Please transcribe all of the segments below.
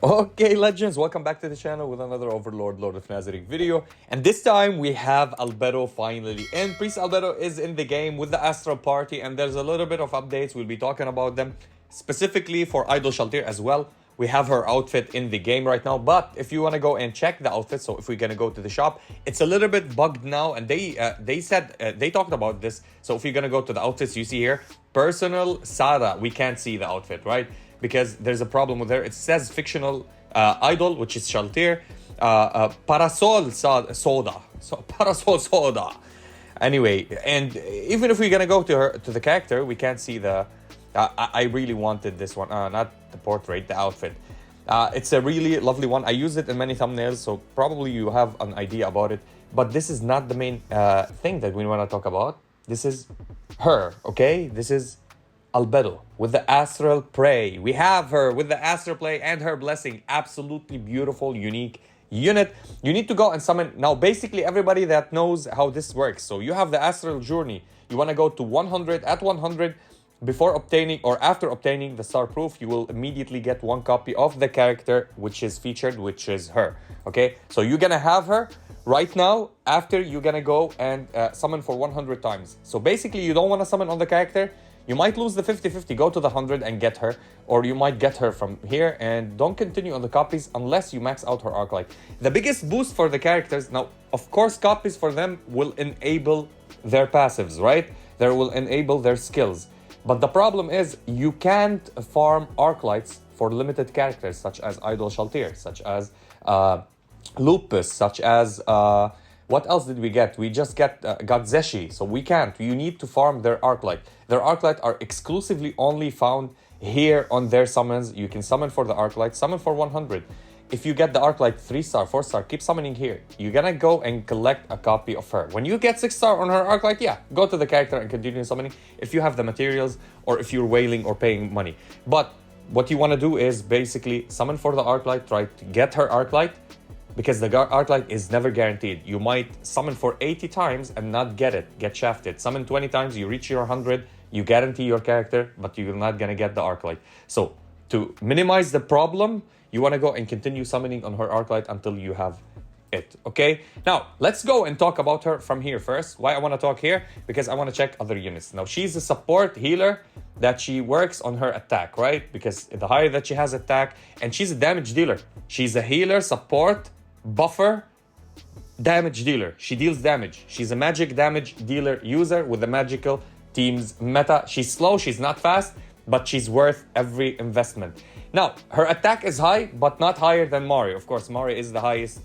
Okay, legends, welcome back to the channel with another Overlord Lord of Nazarick video. And this time we have Albedo finally in. Priest Albedo is in the game with the Astral Party, and there's a little bit of updates. We'll be talking about them specifically for Idol Shaltir as well. We have her outfit in the game right now, but if you want to go and check the outfit, so if we're gonna go to the shop, it's a little bit bugged now, and they said they talked about this. So if you're gonna go to the outfits, you see here personal Sada, we can't see the outfit, right? Because there's a problem with her. It says fictional idol, which is Shaltir, Parasol Soda. So Parasol Soda. Anyway, and even if we're gonna go to her to the character, we can't see the. I really wanted this one, not the portrait, the outfit. It's a really lovely one. I use it in many thumbnails, so probably you have an idea about it. But this is not the main thing that we want to talk about. This is her, okay? This is Albedo with the Astral Prey. We have her with the Astral Play and her blessing. Absolutely beautiful, unique unit. You need to go and summon. Now, basically, everybody that knows how this works. So you have the Astral Journey. You want to go to 100. At 100, before obtaining or after obtaining the Star Proof, you will immediately get one copy of the character which is featured, which is her. Okay, so you're gonna have her right now. After you're gonna go and summon for 100 times. So basically, you don't want to summon on the character. You might lose the 50-50, go to the 100 and get her, or you might get her from here and don't continue on the copies unless you max out her arc light. The biggest boost for the characters, now, of course, copies for them will enable their passives, right? They will enable their skills. But the problem is you can't farm arc lights for limited characters, such as Idol Shaltir, such as Lupus, such as... what else did we get? We just got Zeshi, so we can't. You need to farm their Arclight. Their Arclight are exclusively only found here on their summons. You can summon for the Arclight, summon for 100. If you get the Arclight 3-star, 4-star, keep summoning here. You're gonna go and collect a copy of her. When you get 6-star on her Arclight, yeah, go to the character and continue summoning if you have the materials or if you're whaling or paying money. But what you want to do is basically summon for the Arclight, try to get her Arclight, because the Arclight is never guaranteed. You might summon for 80 times and not get it, get shafted. Summon 20 times, you reach your 100, you guarantee your character, but you're not gonna get the Arclight. So to minimize the problem, you wanna go and continue summoning on her Arclight until you have it, okay? Now, let's go and talk about her from here first. Why I wanna talk here? Because I wanna check other units. Now, she's a support healer that she works on her attack, right? Because the higher that she has attack, and she's a damage dealer. She's a healer, support, buffer, damage dealer. She deals damage. She's a magic damage dealer user with the magical team's meta. She's slow, she's not fast, but she's worth every investment. Now, her attack is high, but not higher than Mari. Of course, Mari is the highest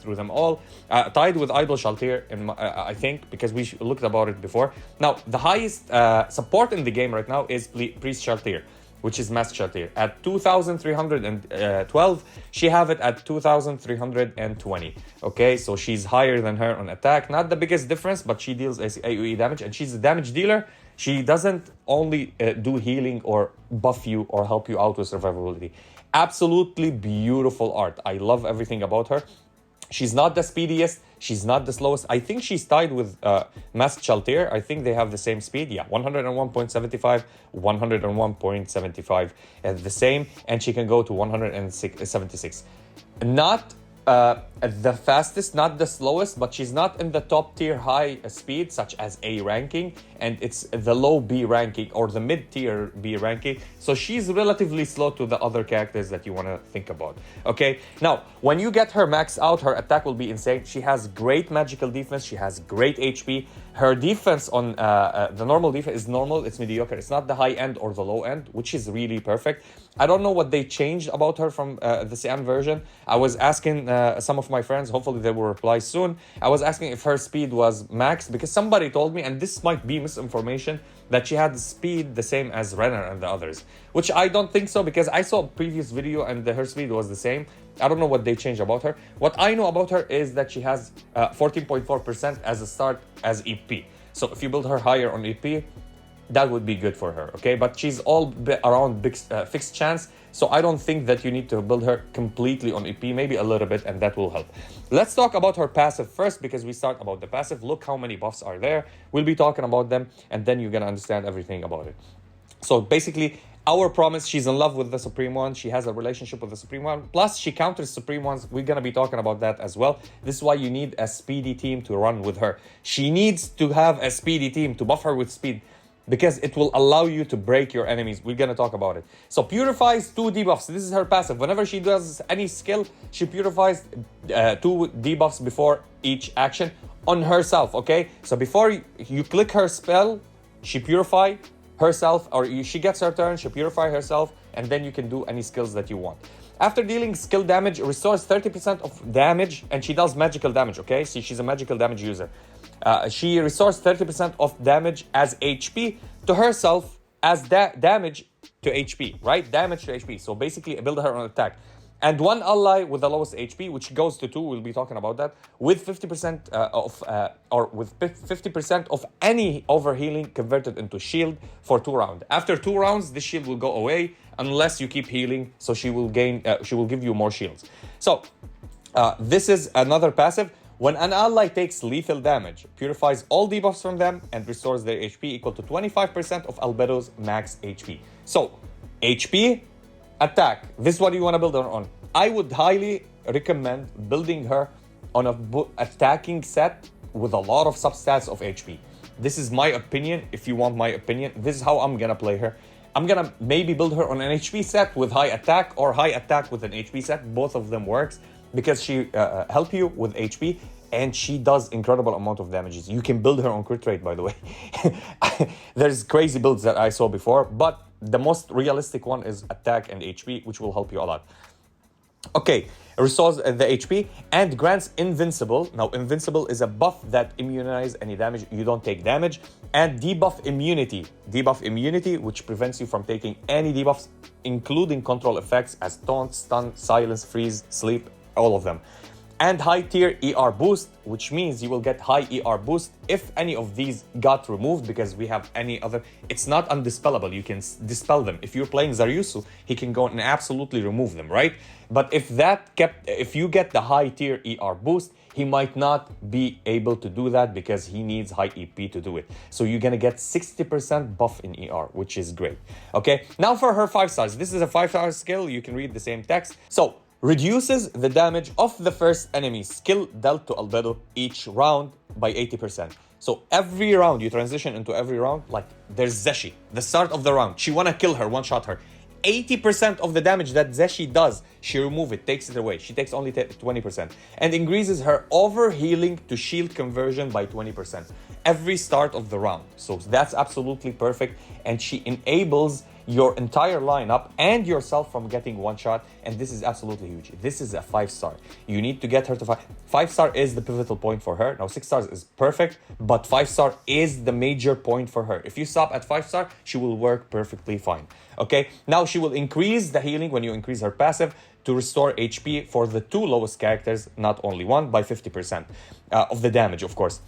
through them all. Tied with Idol Shaltir, I think, because we looked about it before. Now, the highest support in the game right now is Priest Shaltir, which is Mask Shaltir. At 2,312, she have it at 2,320. Okay, so she's higher than her on attack. Not the biggest difference, but she deals AoE damage, and she's a damage dealer. She doesn't only do healing or buff you or help you out with survivability. Absolutely beautiful art. I love everything about her. She's not the speediest. She's not the slowest. I think she's tied with Mask Shaltir. I think they have the same speed. Yeah, 101.75, 101.75 the same. And she can go to 176. Not the fastest, not the slowest, but she's not in the top tier high speed, such as A ranking, and it's the low B ranking or the mid tier B ranking. So she's relatively slow to the other characters that you want to think about. Okay, now when you get her max out, her attack will be insane. She has great magical defense. She has great HP. Her defense on the normal defense is normal. It's mediocre. It's not the high end or the low end, which is really perfect. I don't know what they changed about her from the CN version. I was asking some of my friends, hopefully they will reply soon. I was asking if her speed was max, because somebody told me, and this might be misinformation, that she had speed the same as Renner and the others, which I don't think so, because I saw a previous video and her speed was the same. I don't know what they changed about her. What I know about her is that she has 14.4% as a start as EP. So if you build her higher on EP, that would be good for her, okay? But she's all around big, fixed chance, so I don't think that you need to build her completely on EP, maybe a little bit, and that will help. Let's talk about her passive first, because we start about the passive. Look how many buffs are there. We'll be talking about them, and then you're gonna understand everything about it. So basically, Our promise, she's in love with the Supreme One. She has a relationship with the Supreme One. Plus, she counters Supreme Ones. We're going to be talking about that as well. This is why you need a speedy team to run with her. She needs to have a speedy team to buff her with speed, because it will allow you to break your enemies. We're going to talk about it. So purifies 2 debuffs. This is her passive. Whenever she does any skill, she purifies 2 debuffs before each action on herself, okay? So before you click her spell, she purify herself, or she gets her turn, she purify herself, and then you can do any skills that you want. After dealing skill damage, restores 30% of damage, and she does magical damage, okay? See, she's a magical damage user. She restores 30% of damage as HP to herself as damage to HP, right? Damage to HP. So basically, build her on attack. And 1 ally with the lowest HP, which goes to 2, we'll be talking about that, with 50% with 50% of any overhealing converted into shield for 2 rounds. After 2 rounds, the shield will go away unless you keep healing, so she will give you more shields. So this is another passive. When an ally takes lethal damage, purifies all debuffs from them and restores their HP equal to 25% of Albedo's max HP. So, HP, attack. This is what you want to build her on. I would highly recommend building her on a attacking set with a lot of substats of HP. This is my opinion. If you want my opinion, this is how I'm going to play her. I'm going to maybe build her on an HP set with high attack, or high attack with an HP set. Both of them works, because she help you with HP, and she does incredible amount of damages. You can build her on crit rate, by the way. There's crazy builds that I saw before, but the most realistic one is attack and HP, which will help you a lot. Okay, restores the HP and grants invincible. Now, invincible is a buff that immunizes any damage. You don't take damage. And debuff immunity. Debuff immunity, which prevents you from taking any debuffs, including control effects as taunt, stun, silence, freeze, sleep, all of them. And high tier ER boost, which means you will get high ER boost if any of these got removed, because we have any other. It's not undispellable. You can dispel them. If you're playing Zaryusu, he can go and absolutely remove them, right? But if you get the high tier ER boost, he might not be able to do that because he needs high EP to do it. So you're gonna get 60% buff in ER, which is great. Okay, now for her 5 stars. This is a 5-star skill. You can read the same text. So, reduces the damage of the first enemy skill dealt to Albedo each round by 80%. So every round you transition into every round, like there's Zeshi, the start of the round, she wanna kill her, one-shot her. 80% of the damage that Zeshi does, she remove it, takes it away. She takes only 20%. And increases her overhealing to shield conversion by 20%. Every start of the round. So that's absolutely perfect. And she enables your entire lineup and yourself from getting one shot, and this is absolutely huge. This is a 5-star. You need to get her to 5-star is the pivotal point for her. Now 6 stars is perfect, but 5-star is the major point for her. If you stop at 5-star, she will work perfectly fine. Okay, now she will increase the healing when you increase her passive to restore HP for the 2 lowest characters, not only one, by 50% of the damage, of course.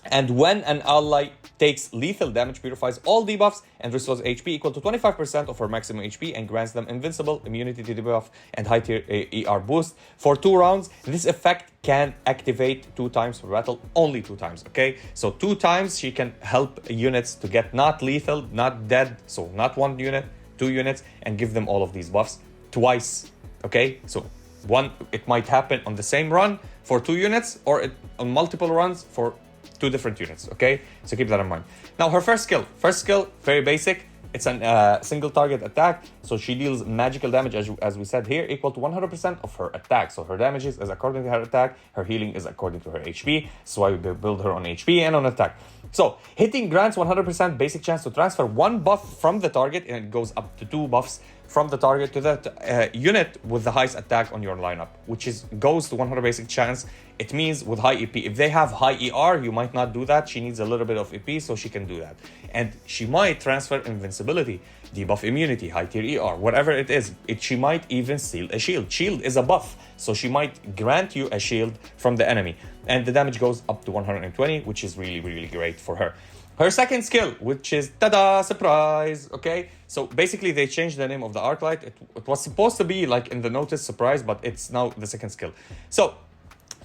And when an ally takes lethal damage, purifies all debuffs and restores HP equal to 25% of her maximum HP and grants them invincible, immunity to debuff, and high tier ER boost for 2 rounds. This effect can activate 2 times per battle, only 2 times, okay? So 2 times she can help units to get not lethal, not dead, so not 1 unit, 2 units, and give them all of these buffs twice, okay? So it might happen on the same run for 2 units, or on multiple runs for 2 different units, okay? So keep that in mind. Now, her first skill, very basic. It's a single target attack. So she deals magical damage, as we said here, equal to 100% of her attack. So her damages is according to her attack. Her healing is according to her HP. So why we build her on HP and on attack. So hitting grants 100% basic chance to transfer 1 buff from the target, and it goes up to 2 buffs from the target to the unit with the highest attack on your lineup, which goes to 100 basic chance. It means with high EP. If they have high ER, you might not do that. She needs a little bit of EP, so she can do that. And she might transfer invincibility, debuff immunity, high tier ER, whatever it is. She might even steal a shield. Shield is a buff, so she might grant you a shield from the enemy. And the damage goes up to 120, which is really, really great for her. Her second skill, which is, tada, surprise, okay? So basically they changed the name of the Arclight. It was supposed to be like in the notice surprise, but it's now the second skill. So,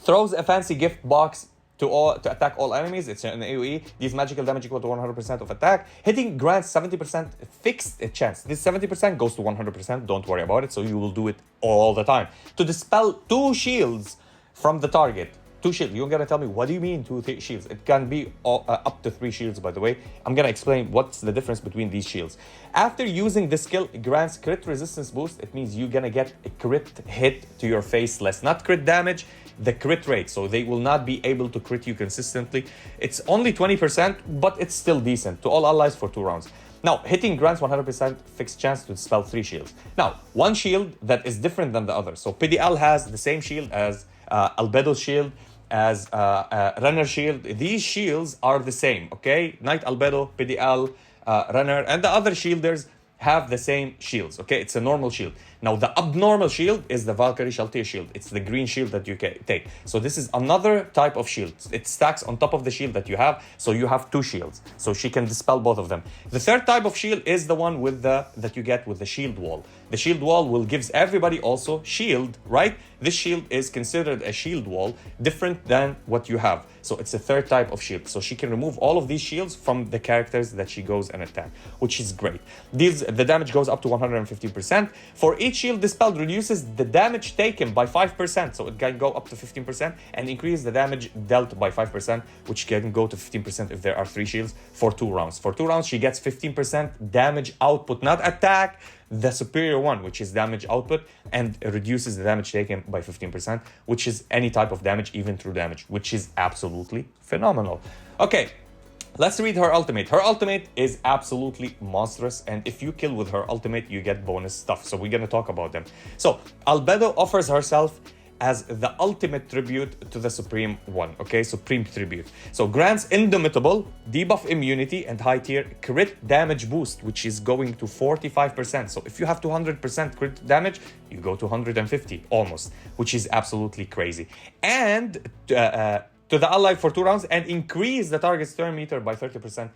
throws a fancy gift box to attack all enemies. It's an AoE. These magical damage equal to 100% of attack. Hitting grants 70% fixed chance. This 70% goes to 100%. Don't worry about it. So you will do it all the time. To dispel 2 shields from the target. 2 shields. You're gonna tell me, what do you mean 2 shields? It can be up to 3 shields, by the way. I'm gonna explain what's the difference between these shields. After using this skill, it grants crit resistance boost. It means you're gonna get a crit hit to your face less. Not crit damage, the crit rate. So they will not be able to crit you consistently. It's only 20%, but it's still decent to all allies for 2 rounds. Now, hitting grants 100% fixed chance to dispel 3 shields. Now, one shield that is different than the other. So PDL has the same shield as Albedo's shield, as Runner shield. These shields are the same, okay? Knight Albedo, PDL, Runner, and the other shielders have the same shields, okay? It's a normal shield. Now, the abnormal shield is the Valkyrie Shaltir shield. It's the green shield that you can take. So this is another type of shield. It stacks on top of the shield that you have, so you have 2 shields. So she can dispel both of them. The third type of shield is the one with that you get with the shield wall. The shield wall will gives everybody also shield, right? This shield is considered a shield wall, different than what you have. So it's a third type of shield. So she can remove all of these shields from the characters that she goes and attack, which is great. The damage goes up to 150%. For each shield dispelled reduces the damage taken by 5%. So it can go up to 15% and increase the damage dealt by 5%, which can go to 15% if there are 3 shields for 2 rounds. For 2 rounds, she gets 15% damage output, not attack, the superior one, which is damage output, and reduces the damage taken by 15%, which is any type of damage, even through damage, which is absolutely phenomenal. Okay, let's read her ultimate. Her ultimate is absolutely monstrous, and if you kill with her ultimate, you get bonus stuff. So we're gonna talk about them. So Albedo offers herself as the ultimate tribute to the Supreme One, okay? Supreme tribute. So grants Indomitable, debuff immunity, and high tier crit damage boost, which is going to 45%. So if you have 200% crit damage, you go to 150 almost, which is absolutely crazy. And to the ally for 2 rounds, and increase the target's turn meter by 30%.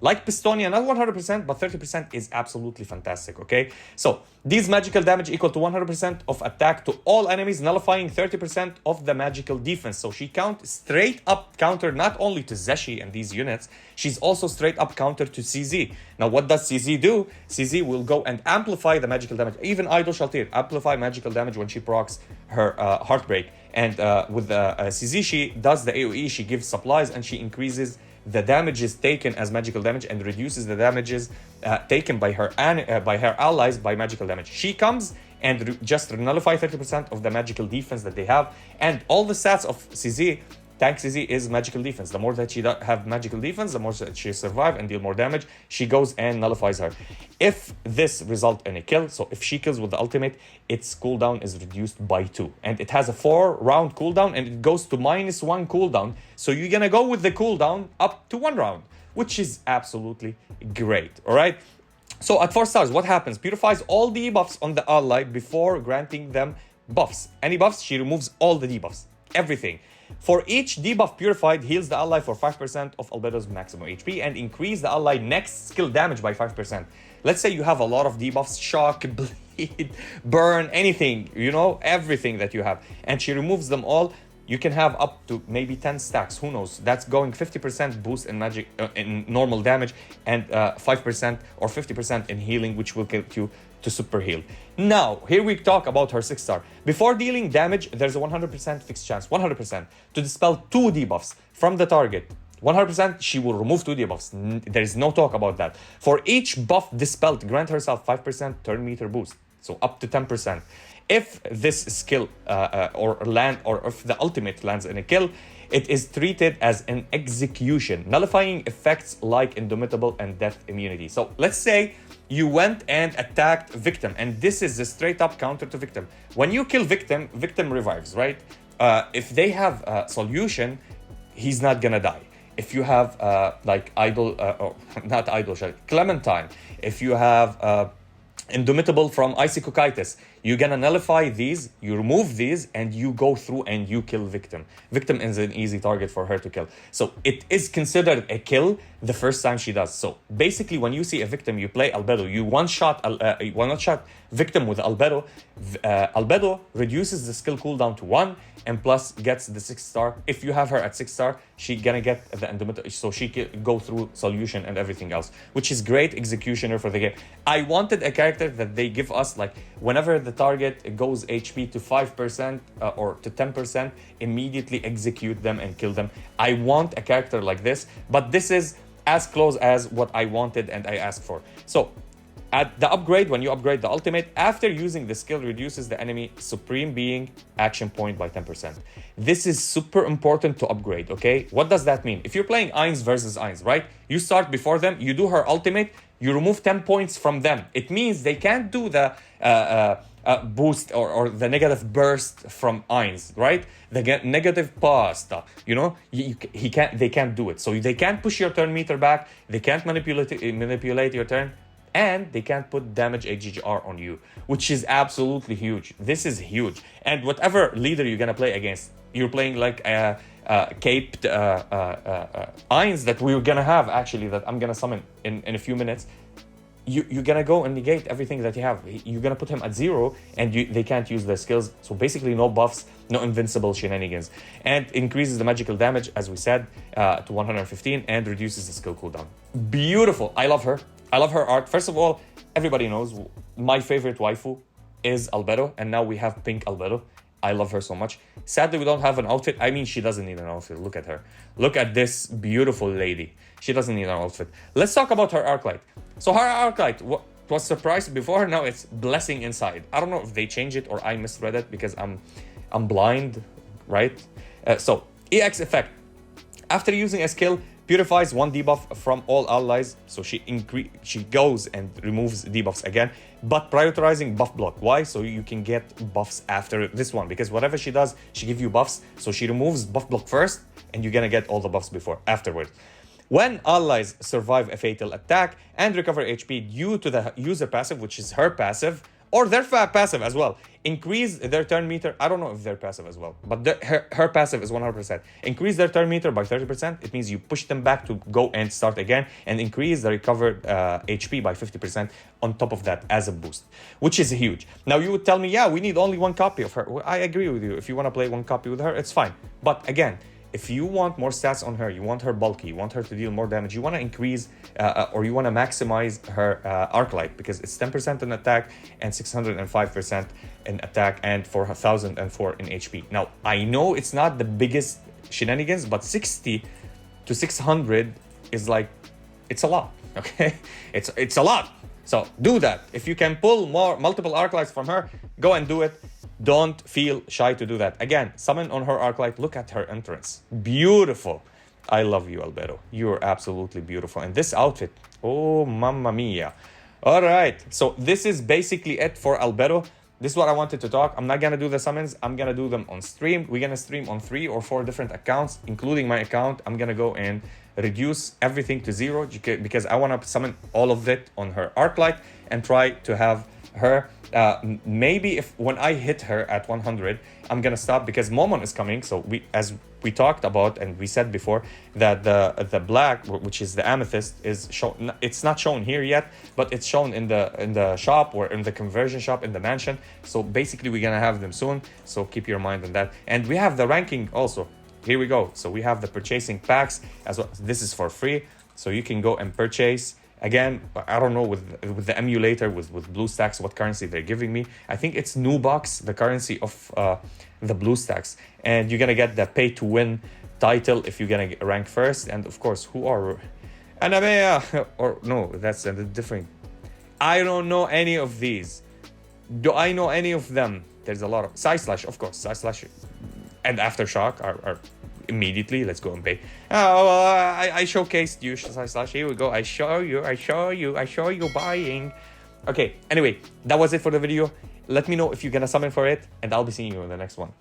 Like Pistonia, not 100%, but 30% is absolutely fantastic, okay? So, these magical damage equal to 100% of attack to all enemies, nullifying 30% of the magical defense. So, she straight up counter not only to Zeshi and these units, she's also straight up counter to CZ. Now, what does CZ do? CZ will go and amplify the magical damage. Even Idol Shaltir, amplify magical damage when she procs her Heartbreak. And with CZ, she does the AoE, she gives supplies, and she increases the damages taken as magical damage and reduces the damages taken by her allies by magical damage. She comes and just nullify 30% of the magical defense that they have, and all the stats of CZ. Tank CZ is magical defense. The more that she have magical defense, the more that she survive and deal more damage. She goes and nullifies her. If this result in a kill, so if she kills with the ultimate, its cooldown is reduced by 2. And it has a 4-round cooldown, and it goes to -1 cooldown. So you're gonna go with the cooldown up to 1 round, which is absolutely great, all right? So at 4 stars, what happens? Purifies all debuffs on the ally before granting them buffs. Any buffs, she removes all the debuffs, everything. For each debuff purified, heals the ally for 5% of Albedo's maximum HP and increase the ally next skill damage by 5%. Let's say you have a lot of debuffs, shock, bleed, burn, anything, you know, everything that you have. And she removes them all. You can have up to maybe 10 stacks, who knows? That's going 50% boost in magic, in normal damage, and 5% or 50% in healing, which will get you to super heal. Now, here we talk about her 6-star. Before dealing damage, there's a 100% fixed chance, 100%, to dispel 2 debuffs from the target. 100%, she will remove 2 debuffs. There is no talk about that. For each buff dispelled, grant herself 5% turn meter boost, so up to 10%. If this skill or if the ultimate lands in a kill, it is treated as an execution, nullifying effects like Indomitable and death immunity. So let's say you went and attacked Victim, and this is a straight up counter to Victim. When you kill Victim, Victim revives, right? If they have Solution, he's not gonna die. If you have like Idol, or not Idol, Clementine, if you have Indomitable from Isekai, You're gonna nullify these, you remove these, and you go through and you kill victim. Victim is an easy target for her to kill. So it is considered a kill the first time she does. So basically, when you see a victim, you play Albedo, you one-shot victim with Albedo. Albedo reduces the skill cooldown to 1 and plus gets the 6-star. If you have her at 6-star, she gonna get the endometer, so she can go through solution and everything else, which is great executioner for the game. I wanted a character that they give us, like, whenever the target goes HP to 5% or to 10%, immediately execute them and kill them. I want a character like this, but this is as close as what I wanted and I asked for. So at the upgrade, when you upgrade the ultimate, after using the skill, reduces the enemy supreme being action point by 10%. This is super important to upgrade, okay? What does that mean? If you're playing Ainz versus Ainz, right? You start before them, you do her ultimate, you remove 10 points from them. It means they can't do the boost or the negative burst from Ainz, right? The negative pasta, you know, they can't do it. So they can't push your turn meter back, they can't manipulate your turn, and they can't put damage HGR on you, which is absolutely huge. This is huge. And whatever leader you're gonna play against, you're playing like a caped Ainz that we're gonna have, actually, that I'm gonna summon in a few minutes. You're gonna go and negate everything that you have. You're gonna put him at 0 and they can't use their skills. So basically no buffs, no invincible shenanigans. And increases the magical damage, as we said, to 115 and reduces the skill cooldown. Beautiful. I love her. I love her art. First of all, everybody knows my favorite waifu is Albedo, and now we have pink Albedo. I love her so much. Sadly, we don't have an outfit. I mean, she doesn't need an outfit. Look at her. Look at this beautiful lady. She doesn't need an outfit. Let's talk about her arc light. So her arc light, what was surprise before, now it's blessing inside. I don't know if they changed it or I misread it because I'm blind, right? So EX effect. After using a skill, purifies 1 debuff from all allies, so she goes and removes debuffs again, but prioritizing buff block. Why? So you can get buffs after this one, because whatever she does, she gives you buffs, so she removes buff block first, and you're gonna get all the buffs afterwards. When allies survive a fatal attack and recover HP due to the user passive, which is her passive, or their passive as well, increase their turn meter. I don't know if they're passive as well, but her passive is 100%. Increase their turn meter by 30%. It means you push them back to go and start again, and increase the recovered HP by 50% on top of that as a boost, which is huge. Now you would tell me, yeah, we need only 1 copy of her. Well, I agree with you. If you want to play 1 copy with her, it's fine. But again, if you want more stats on her, you want her bulky, you want her to deal more damage, you want to increase or you want to maximize her arc light, because it's 10% in attack and 605% in attack and 4004 in HP. Now, I know it's not the biggest shenanigans, but 60 to 600 is like, it's a lot, okay? It's a lot. So do that. If you can pull multiple arc lights from her, go and do it. Don't feel shy to do that. Again, summon on her arc light. Look at her entrance. Beautiful. I love you, Albedo. You're absolutely beautiful. And this outfit, oh, mamma mia. All right. So this is basically it for Albedo. This is what I wanted to talk. I'm not going to do the summons. I'm going to do them on stream. We're going to stream on 3 or 4 different accounts, including my account. I'm going to go and reduce everything to 0 because I want to summon all of it on her arc light and try to have her. Maybe when I hit her at 100, I'm gonna stop because Momon is coming. So as we talked about and we said before, that the black, which is the amethyst, is shown. It's not shown here yet, but it's shown in the shop or in the conversion shop in the mansion. So basically, we're gonna have them soon. So keep your mind on that. And we have the ranking also. Here we go. So we have the purchasing packs as well. This is for free, so you can go and purchase. Again, I don't know with the emulator, with BlueStacks, what currency they're giving me. I think it's Nubox, the currency of the BlueStacks. And you're going to get the pay-to-win title if you're going to rank first. And of course, who are... Anamea! Or no, that's a different... I don't know any of these. Do I know any of them? There's a lot of... Side/, of course. Side/ and Aftershock are immediately. Let's go and pay. I showcased you. / Here we go. I show you buying. Okay, anyway, that was it for the video. Let me know if you're gonna summon for it, and I'll be seeing you in the next one.